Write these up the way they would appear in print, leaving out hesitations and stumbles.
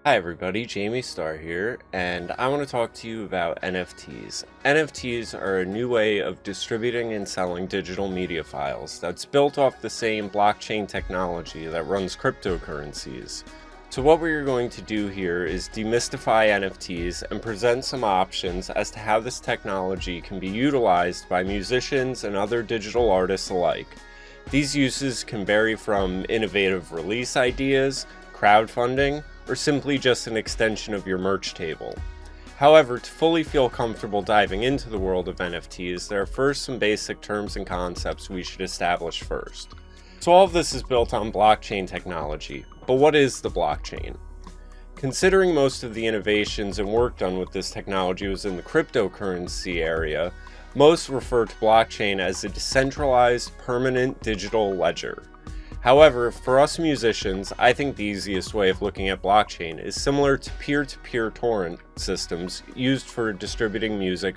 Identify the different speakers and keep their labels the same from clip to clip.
Speaker 1: Hi everybody, Starr here, and I want to talk to you about NFTs. NFTs are a new way of distributing and selling digital media files that's built off the same blockchain technology that runs cryptocurrencies. So what we're going to do here is demystify NFTs and present some options as to how this technology can be utilized by musicians and other digital artists alike. These uses can vary from innovative release ideas, crowdfunding, or simply just an extension of your merch table. However, to fully feel comfortable diving into the world of NFTs, there are first some basic terms and concepts we should establish first. So all of this is built on blockchain technology, but what is the blockchain? Considering most of the innovations and work done with this technology was in the cryptocurrency area, most refer to blockchain as a decentralized, permanent digital ledger. However, for us musicians, I think the easiest way of looking at blockchain is similar to peer-to-peer torrent systems used for distributing music,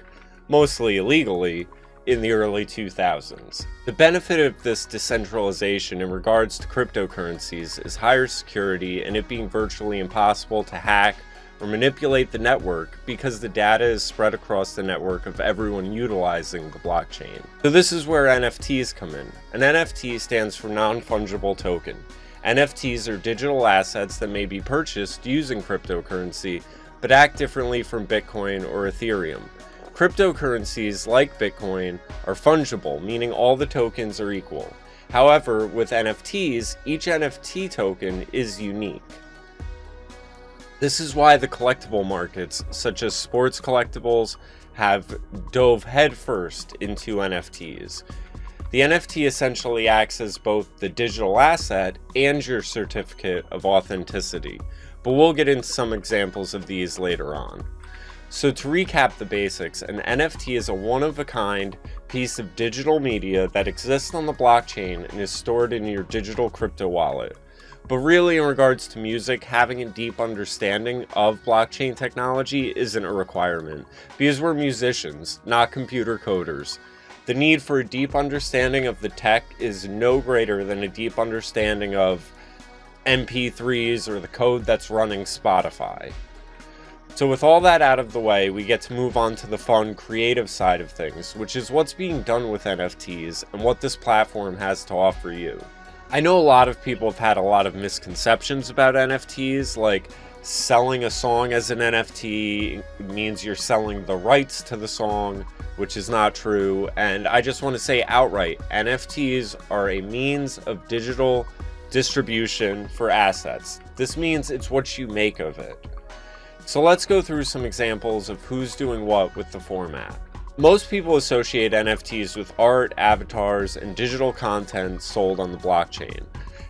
Speaker 1: mostly illegally, in the early 2000s. The benefit of this decentralization in regards to cryptocurrencies is higher security and it being virtually impossible to hack or manipulate the network because the data is spread across the network of everyone utilizing the blockchain. So this is where NFTs come in. An NFT stands for non-fungible token. NFTs are digital assets that may be purchased using cryptocurrency, but act differently from Bitcoin or Ethereum. Cryptocurrencies like Bitcoin are fungible, meaning all the tokens are equal. However, with NFTs, each NFT token is unique. This is why the collectible markets, such as sports collectibles, have dove headfirst into NFTs. The NFT essentially acts as both the digital asset and your certificate of authenticity, but we'll get into some examples of these later on. So to recap the basics, an NFT is a one-of-a-kind piece of digital media that exists on the blockchain and is stored in your digital crypto wallet. But really, in regards to music, having a deep understanding of blockchain technology isn't a requirement, because we're musicians, not computer coders. The need for a deep understanding of the tech is no greater than a deep understanding of MP3s or the code that's running Spotify. So with all that out of the way, we get to move on to the fun, creative side of things, which is what's being done with NFTs and what this platform has to offer you. I know a lot of people have had a lot of misconceptions about NFTs, like selling a song as an NFT means you're selling the rights to the song, which is not true, and I just want to say outright, NFTs are a means of digital distribution for assets. This means it's what you make of it. So let's go through some examples of who's doing what with the format. Most people associate NFTs with art, avatars, and digital content sold on the blockchain.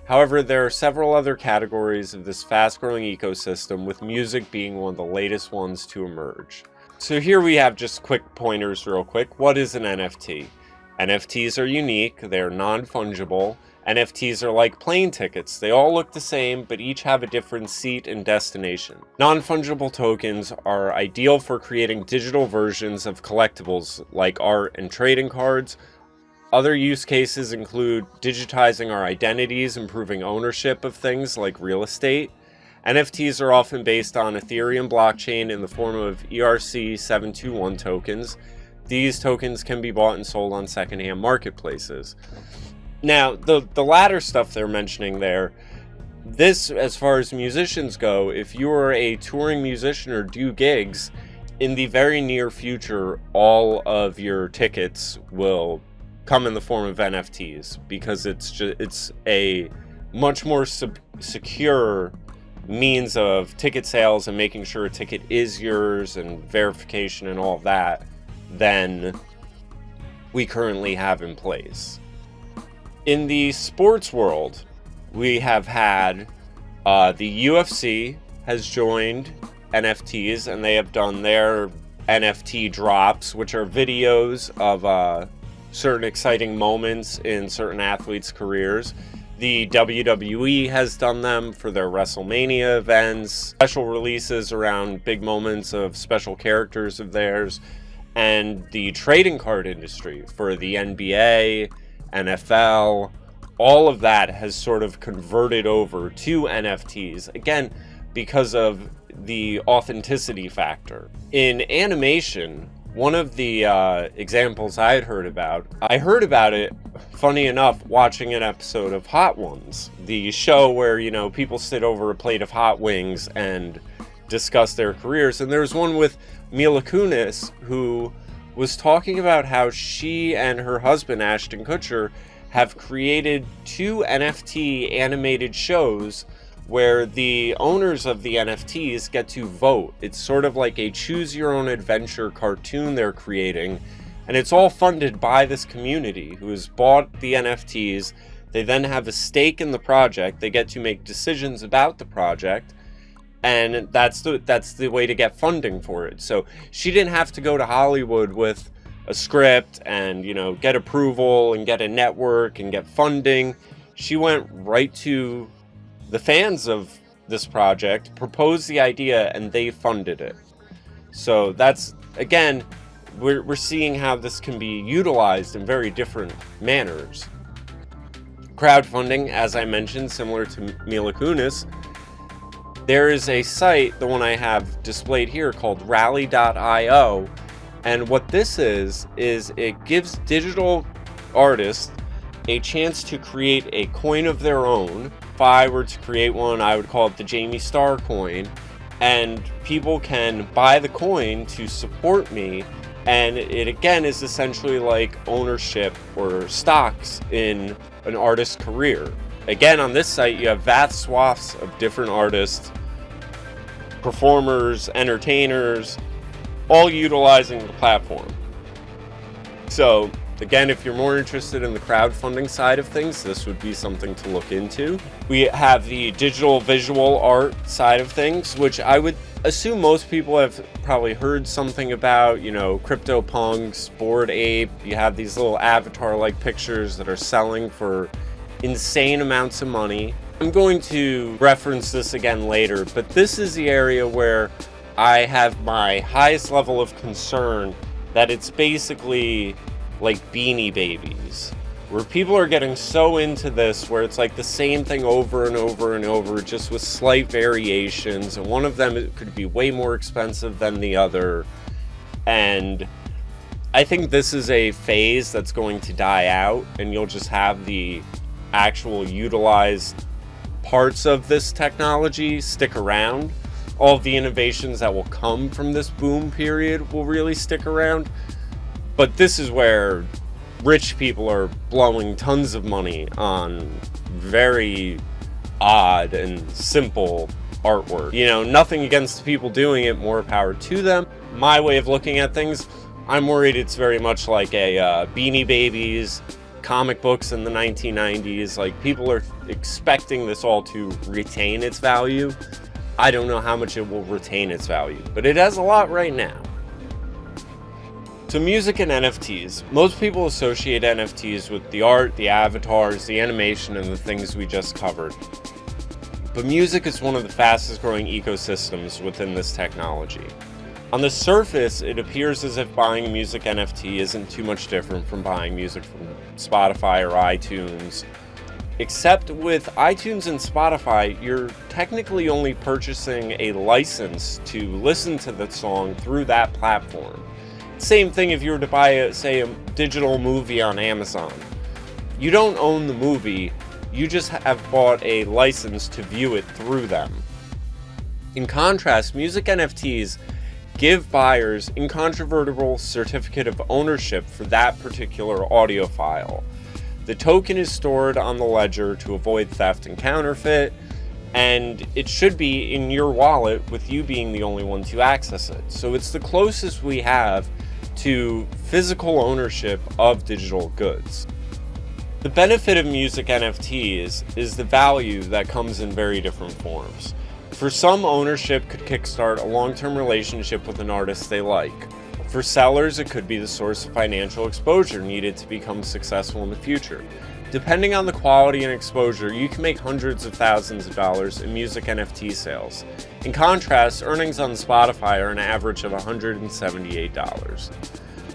Speaker 1: However, there are several other categories of this fast-growing ecosystem, with music being one of the latest ones to emerge. So here we have just quick pointers real quick. What is an NFT? NFTs are unique, they're non-fungible. NFTs are like plane tickets. They all look the same, but each have a different seat and destination. Non-fungible tokens are ideal for creating digital versions of collectibles like art and trading cards. Other use cases include digitizing our identities, improving ownership of things like real estate. NFTs are often based on Ethereum blockchain in the form of ERC-721 tokens. These tokens can be bought and sold on secondhand marketplaces. Now, the latter stuff they're mentioning there, this, as far as musicians go, if you are a touring musician or do gigs, in the very near future, all of your tickets will come in the form of NFTs, because it's a much more secure means of ticket sales and making sure a ticket is yours and verification and all of that than we currently have in place. In the sports world, we have had the UFC has joined NFTs, and they have done their NFT drops, which are videos of certain exciting moments in certain athletes' careers. The WWE has done them for their WrestleMania events, special releases around big moments of special characters of theirs, and the trading card industry for the NBA, NFL, all of that has sort of converted over to NFTs. Again, because of the authenticity factor. In animation, one of the examples I heard about it, funny enough, watching an episode of Hot Ones, the show where, you know, people sit over a plate of hot wings and discuss their careers. And there's one with Mila Kunis, who was talking about how she and her husband, Ashton Kutcher, have created 2 NFT animated shows where the owners of the NFTs get to vote. It's sort of like a choose your own adventure cartoon they're creating, and it's all funded by this community who has bought the NFTs. They then have a stake in the project. They get to make decisions about the project, and that's the way to get funding for it. So she didn't have to go to Hollywood with a script and, you know, get approval and get a network and get funding. She went right to the fans of this project, proposed the idea, and they funded it. So that's, again, we're seeing how this can be utilized in very different manners. Crowdfunding, as I mentioned, similar to Mila Kunis, there is a site, the one I have displayed here, called rally.io, and what this is it gives digital artists a chance to create a coin of their own. If I were to create one, I would call it the Jamie Starr coin, and people can buy the coin to support me, and it again is essentially like ownership or stocks in an artist's career. Again, on this site you have vast swaths of different artists, performers, entertainers, all utilizing the platform. So again, if you're more interested in the crowdfunding side of things, this would be something to look into. We have the digital visual art side of things, which I would assume most people have probably heard something about, you know, CryptoPunks, Bored Ape. You have these little avatar-like pictures that are selling for insane amounts of money. I'm going to reference this again later, but this is the area where I have my highest level of concern that it's basically like Beanie Babies, where people are getting so into this where it's like the same thing over and over and over, just with slight variations, and one of them could be way more expensive than the other. And I think this is a phase that's going to die out, and you'll just have the actual utilized parts of this technology stick around. All of the innovations that will come from this boom period will really stick around. But this is where rich people are blowing tons of money on very odd and simple artwork. You know, nothing against the people doing it, more power to them. My way of looking at things, I'm worried it's very much like a Beanie Babies, comic books in the 1990s. Like, people are expecting this all to retain its value. I don't know how much it will retain its value, but it has a lot right now. So music and NFTs. Most people associate NFTs with the art, the avatars, the animation, and the things we just covered. But music is one of the fastest growing ecosystems within this technology. On the surface, it appears as if buying a music NFT isn't too much different from buying music from Spotify or iTunes. Except with iTunes and Spotify, you're technically only purchasing a license to listen to the song through that platform. Same thing if you were to buy, say, a digital movie on Amazon. You don't own the movie, you just have bought a license to view it through them. In contrast, music NFTs give buyers incontrovertible certificate of ownership for that particular audio file. The token is stored on the ledger to avoid theft and counterfeit, and it should be in your wallet with you being the only one to access it. So it's the closest we have to physical ownership of digital goods. The benefit of music NFTs is the value that comes in very different forms. For some, ownership could kickstart a long-term relationship with an artist they like. For sellers, it could be the source of financial exposure needed to become successful in the future. Depending on the quality and exposure, you can make hundreds of thousands of dollars in music NFT sales. In contrast, earnings on Spotify are an average of $178.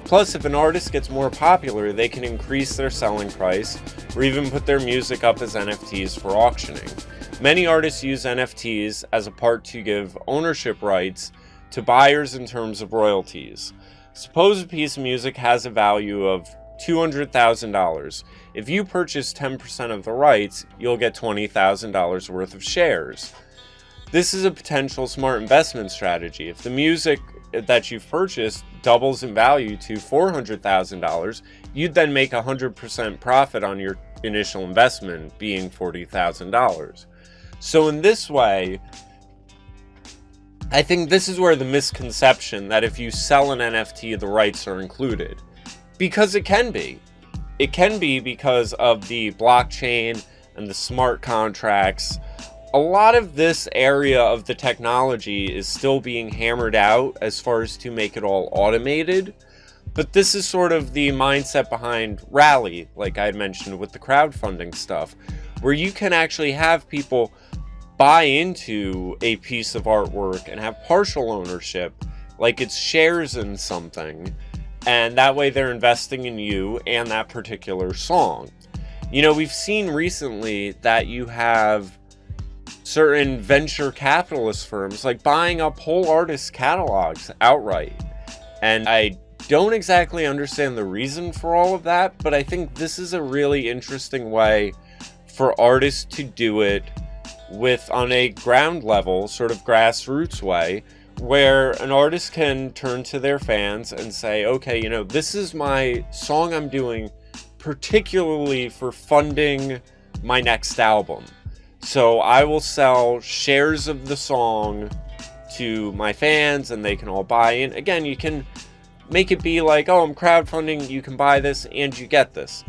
Speaker 1: Plus, if an artist gets more popular, they can increase their selling price or even put their music up as NFTs for auctioning. Many artists use NFTs as a part to give ownership rights to buyers in terms of royalties. Suppose a piece of music has a value of $200,000. If you purchase 10% of the rights, you'll get $20,000 worth of shares. This is a potential smart investment strategy. If the music that you've purchased doubles in value to $400,000, you'd then make 100% profit on your initial investment, being $40,000. So in this way, I think this is where the misconception that if you sell an NFT, the rights are included. Because it can be. It can be because of the blockchain and the smart contracts. A lot of this area of the technology is still being hammered out as far as to make it all automated. But this is sort of the mindset behind Rally, like I had mentioned with the crowdfunding stuff, where you can actually have people buy into a piece of artwork and have partial ownership, like it's shares in something, and that way they're investing in you and that particular song. You know, we've seen recently that you have certain venture capitalist firms like buying up whole artist catalogs outright. And I don't exactly understand the reason for all of that, but I think this is a really interesting way for artists to do it on a ground level, sort of grassroots way, where an artist can turn to their fans and say, okay, you know, this is my song I'm doing particularly for funding my next album. So I will sell shares of the song to my fans and they can all buy in. Again, you can make it be like, oh, I'm crowdfunding, you can buy this and you get this.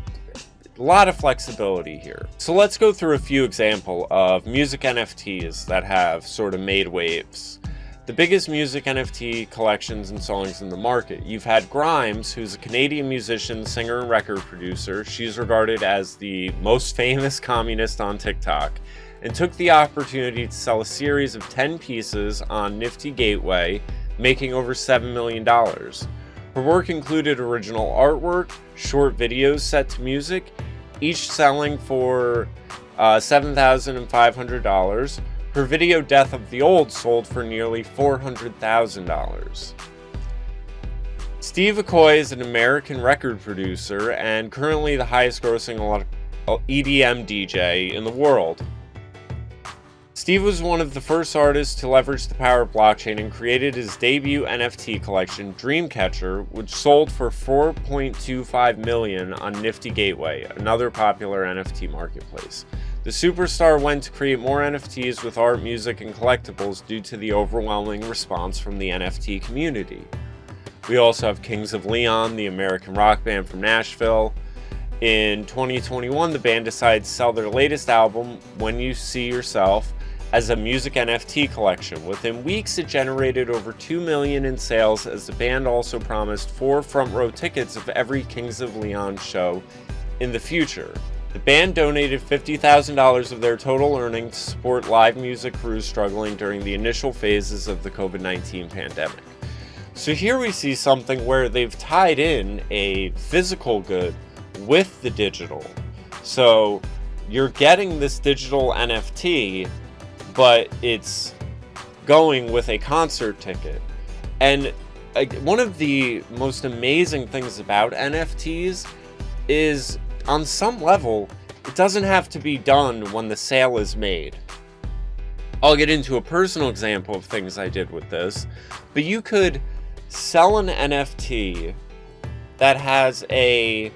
Speaker 1: A lot of flexibility here. So let's go through a few examples of music NFTs that have sort of made waves. The biggest music NFT collections and songs in the market. You've had Grimes, who's a Canadian musician, singer, and record producer. She's regarded as the most famous communist on TikTok, and took the opportunity to sell a series of 10 pieces on Nifty Gateway, making over $7 million. Her work included original artwork, short videos set to music, each selling for $7,500. Her video Death of the Old sold for nearly $400,000. Steve Mccoy is an American record producer and currently the highest grossing EDM DJ in the world. Steve was one of the first artists to leverage the power of blockchain and created his debut NFT collection, Dreamcatcher, which sold for $4.25 million on Nifty Gateway, another popular NFT marketplace. The superstar went to create more NFTs with art, music, and collectibles due to the overwhelming response from the NFT community. We also have Kings of Leon, the American rock band from Nashville. In 2021, the band decided to sell their latest album, When You See Yourself, as a music NFT collection. Within weeks, it generated over $2 million in sales, as the band also promised 4 front row tickets of every Kings of Leon show in the future. The band donated $50,000 of their total earnings to support live music crews struggling during the initial phases of the COVID-19 pandemic. So here we see something where they've tied in a physical good with the digital. So you're getting this digital NFT, but it's going with a concert ticket. And one of the most amazing things about NFTs is, on some level, it doesn't have to be done when the sale is made. I'll get into a personal example of things I did with this, but you could sell an NFT that has a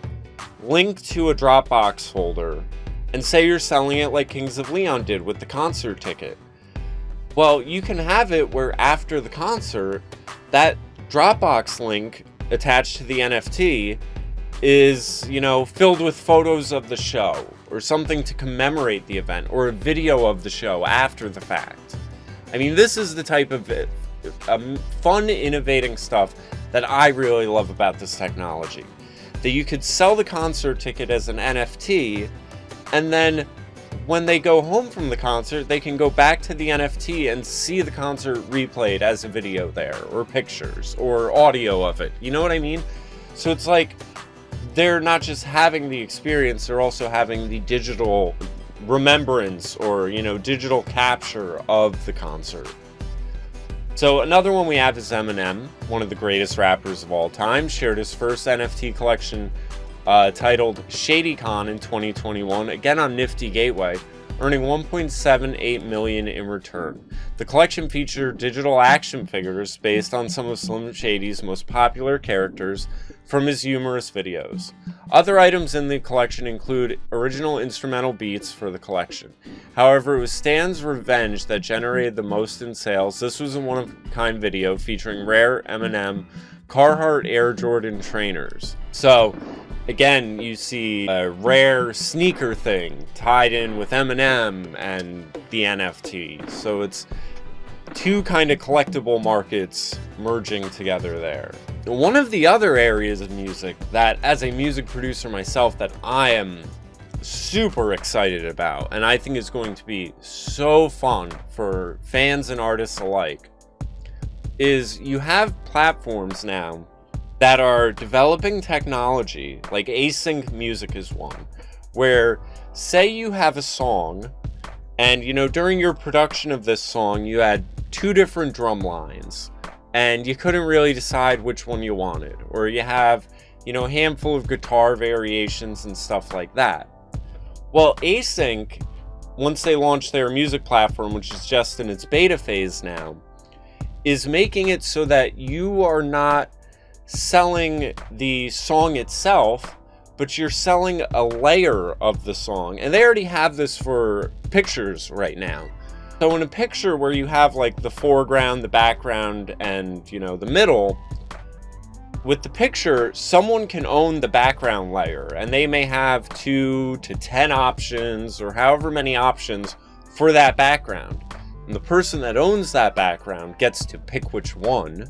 Speaker 1: link to a Dropbox folder and say you're selling it like Kings of Leon did with the concert ticket. Well, you can have it where after the concert, that Dropbox link attached to the NFT is, you know, filled with photos of the show or something to commemorate the event, or a video of the show after the fact. I mean, this is the type of fun, innovating stuff that I really love about this technology. That you could sell the concert ticket as an NFT, and then when they go home from the concert, they can go back to the NFT and see the concert replayed as a video there, or pictures, or audio of it. You know what I mean? So it's like they're not just having the experience, they're also having the digital remembrance or, digital capture of the concert. So another one we have is Eminem, one of the greatest rappers of all time, shared his first NFT collection titled ShadyCon in 2021, again on Nifty Gateway, earning $1.78 million in return. The collection featured digital action figures based on some of Slim Shady's most popular characters from his humorous videos. Other items in the collection include original instrumental beats for the collection. However, it was Stan's Revenge that generated the most in sales. This was a one-of-a-kind video featuring rare Eminem Carhartt Air Jordan trainers. So, again, you see a rare sneaker thing tied in with Eminem and the NFT. So it's two kind of collectible markets merging together there. One of the other areas of music that, as a music producer myself, that I am super excited about, and I think is going to be so fun for fans and artists alike, is you have platforms now that are developing technology, like async music is one, where say you have a song and during your production of this song you had two different drum lines and you couldn't really decide which one you wanted, or you have a handful of guitar variations and stuff like that. Well, async, once they launch their music platform, which is just in its beta phase now, is making it so that you are not selling the song itself, but you're selling a layer of the song. And they already have this for pictures right now. So in a picture where you have like the foreground, the background, and the middle, with the picture, someone can own the background layer, and they may have 2 to 10 options or however many options for that background. And the person that owns that background gets to pick which one.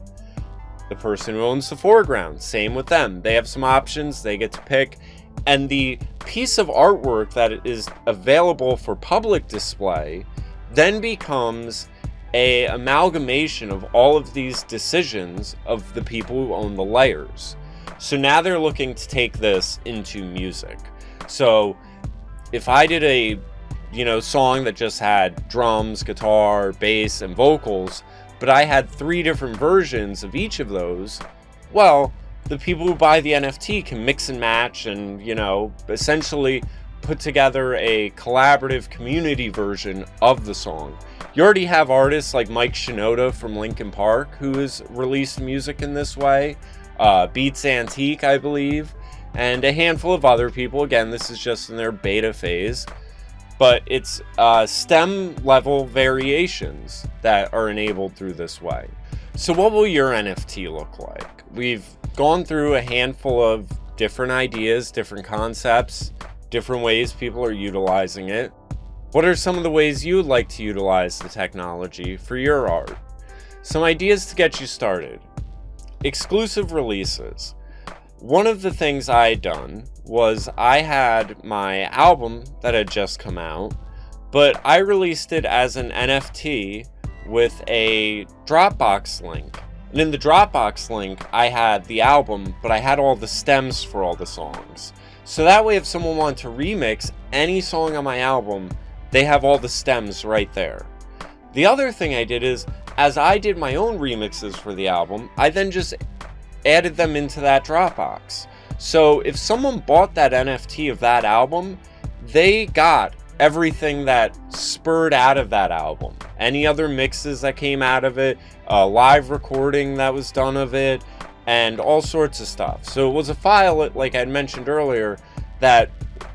Speaker 1: The person who owns the foreground, same with them. They have some options, they get to pick. And the piece of artwork that is available for public display then becomes an amalgamation of all of these decisions of the people who own the layers. So now they're looking to take this into music. So if I did a song that just had drums, guitar, bass, and vocals, but I had 3 different versions of each of those, well, the people who buy the NFT can mix and match and, essentially put together a collaborative community version of the song. You already have artists like Mike Shinoda from Linkin Park who has released music in this way, Beats Antique, I believe, and a handful of other people. Again, this is just in their beta phase. But it's STEM level variations that are enabled through this way. So what will your NFT look like? We've gone through a handful of different ideas, different concepts, different ways people are utilizing it. What are some of the ways you would like to utilize the technology for your art? Some ideas to get you started. Exclusive releases. One of the things I had done was I had my album that had just come out, but I released it as an NFT with a Dropbox link. And in the Dropbox link, I had the album, but I had all the stems for all the songs. So that way, if someone wanted to remix any song on my album, they have all the stems right there. The other thing I did is, as I did my own remixes for the album, I then just added them into that Dropbox. So if someone bought that NFT of that album, they got everything that spurred out of that album. Any other mixes that came out of it, a live recording that was done of it, and all sorts of stuff. So it was a file, like I mentioned earlier, that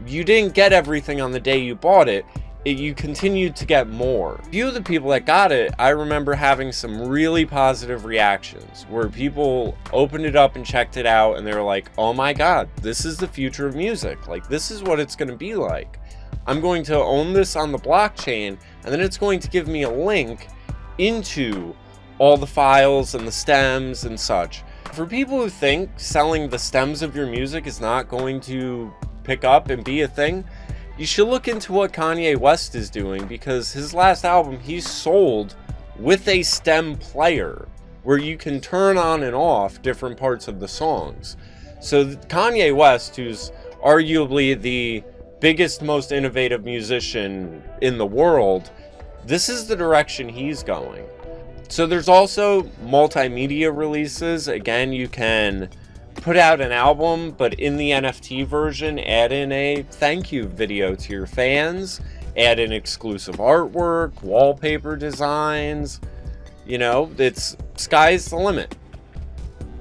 Speaker 1: you didn't get everything on the day you bought it. You continued to get more. A few of the people that got it, I remember having some really positive reactions where people opened it up and checked it out and they were like, oh my god, this is the future of music. Like, this is what it's going to be like. I'm going to own this on the blockchain, and then it's going to give me a link into all the files and the stems and such. For people who think selling the stems of your music is not going to pick up and be a thing, you should look into what Kanye West is doing, because his last album he sold with a stem player where you can turn on and off different parts of the songs. So Kanye West, who's arguably the biggest, most innovative musician in the world, this is the direction he's going. So there's also multimedia releases. Again, you can put out an album, but in the NFT version, add in a thank you video to your fans, add in exclusive artwork, wallpaper designs. You know, it's sky's the limit.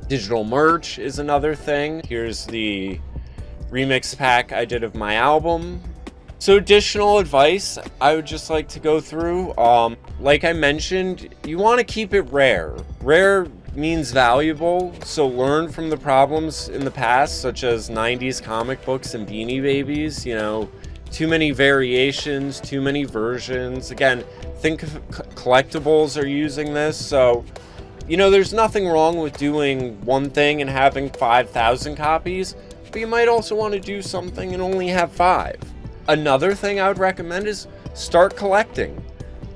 Speaker 1: Digital merch is another thing. Here's the remix pack I did of my album. So additional advice I would just like to go through. Like I mentioned, you want to keep it rare. Rare means valuable, so learn from the problems in the past, such as 90s comic books and Beanie Babies. You know, too many variations, too many versions. Again, think of collectibles are using this, so you know, there's nothing wrong with doing one thing and having 5,000 copies, but you might also want to do something and only have 5. Another thing I would recommend is start collecting.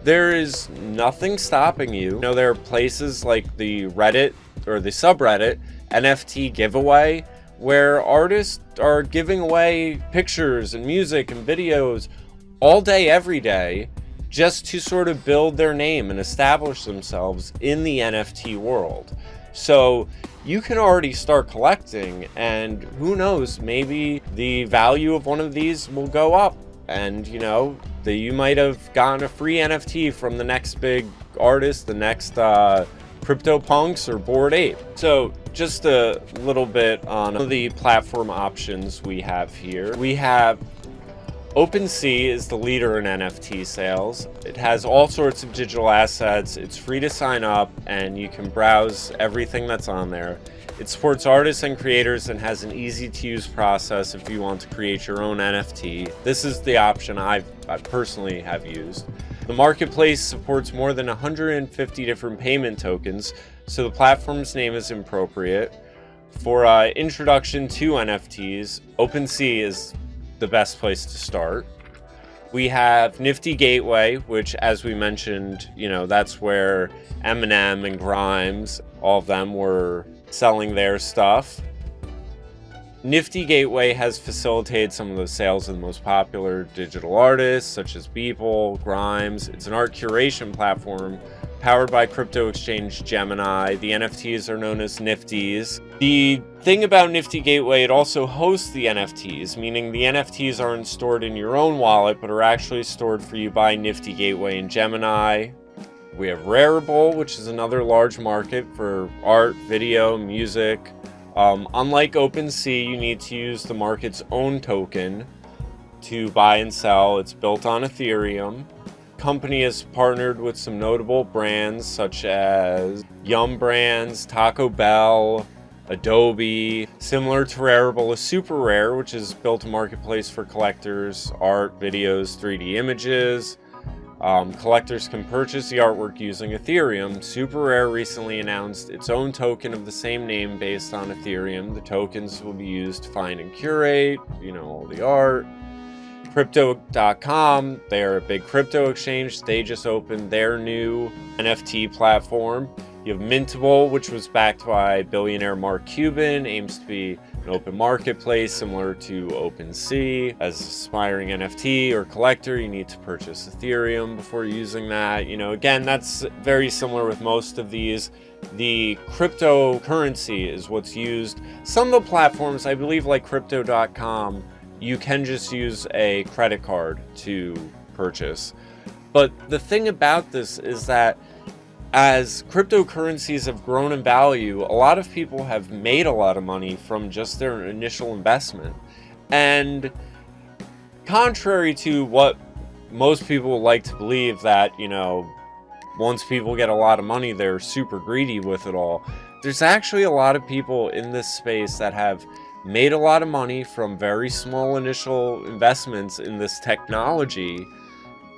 Speaker 1: There is nothing stopping you. You know, there are places like the Reddit or the subreddit NFT giveaway where artists are giving away pictures and music and videos all day, every day, just to sort of build their name and establish themselves in the NFT world. So you can already start collecting, and who knows, maybe the value of one of these will go up, and you know, that you might have gotten a free NFT from the next big artist, the next CryptoPunks or Bored Ape. So just a little bit on the platform options we have here. We have OpenSea is the leader in NFT sales. It has all sorts of digital assets. It's free to sign up, and you can browse everything that's on there. It supports artists and creators and has an easy-to-use process if you want to create your own NFT. This is the option I personally have used. The marketplace supports more than 150 different payment tokens, so the platform's name is appropriate. For introduction to NFTs, OpenSea is the best place to start. We have Nifty Gateway, which, as we mentioned, you know, that's where Eminem and Grimes, all of them were selling their stuff. Nifty Gateway has facilitated some of the sales of the most popular digital artists, such as Beeple, Grimes. It's an art curation platform powered by crypto exchange Gemini. The NFTs are known as Nifties. The thing about Nifty Gateway, it also hosts the NFTs, meaning the NFTs aren't stored in your own wallet, but are actually stored for you by Nifty Gateway and Gemini. We have Rarible, which is another large market for art, video, music. Unlike OpenSea, you need to use the market's own token to buy and sell. It's built on Ethereum. Company has partnered with some notable brands such as Yum Brands, Taco Bell, Adobe. Similar to Rarible is Super Rare, which is built a marketplace for collectors, art, videos, 3D images. Collectors can purchase the artwork using Ethereum. Super Rare recently announced its own token of the same name based on Ethereum. The tokens will be used to find and curate, you know, all the art. Crypto.com, they're a big crypto exchange. They just opened their new NFT platform. You have Mintable, which was backed by billionaire Mark Cuban, aims to be an open marketplace similar to OpenSea. As an aspiring NFT or collector, you need to purchase Ethereum before using that. You know, again, that's very similar with most of these. The cryptocurrency is what's used. Some of the platforms, I believe, like Crypto.com, you can just use a credit card to purchase. But the thing about this is that as cryptocurrencies have grown in value, a lot of people have made a lot of money from just their initial investment. And contrary to what most people would like to believe, that, you know, once people get a lot of money, they're super greedy with it all, there's actually a lot of people in this space that have made a lot of money from very small initial investments in this technology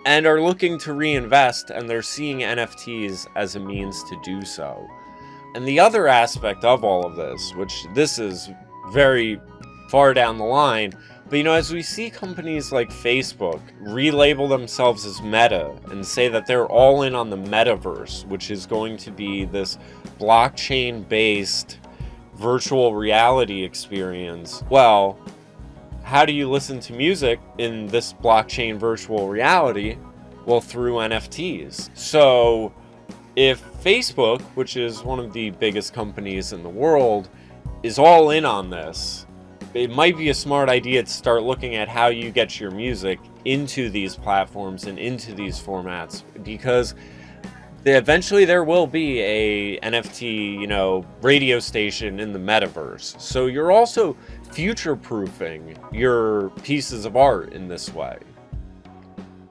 Speaker 1: and are looking to reinvest, and they're seeing NFTs as a means to do so. And the other aspect of all of this, which this is very far down the line, but you know, as we see companies like Facebook relabel themselves as Meta and say that they're all in on the metaverse, which is going to be this blockchain-based virtual reality experience, well, how do you listen to music in this blockchain virtual reality? Well, through NFTs. So if Facebook, which is one of the biggest companies in the world, is all in on this, it might be a smart idea to start looking at how you get your music into these platforms and into these formats, because eventually there will be a NFT, radio station in the metaverse. So you're also future-proofing your pieces of art in this way.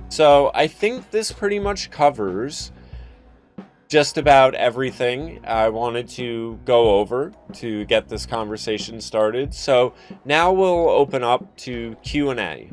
Speaker 1: So I think this pretty much covers just about everything I wanted to go over to get this conversation started. So now we'll open up to Q&A.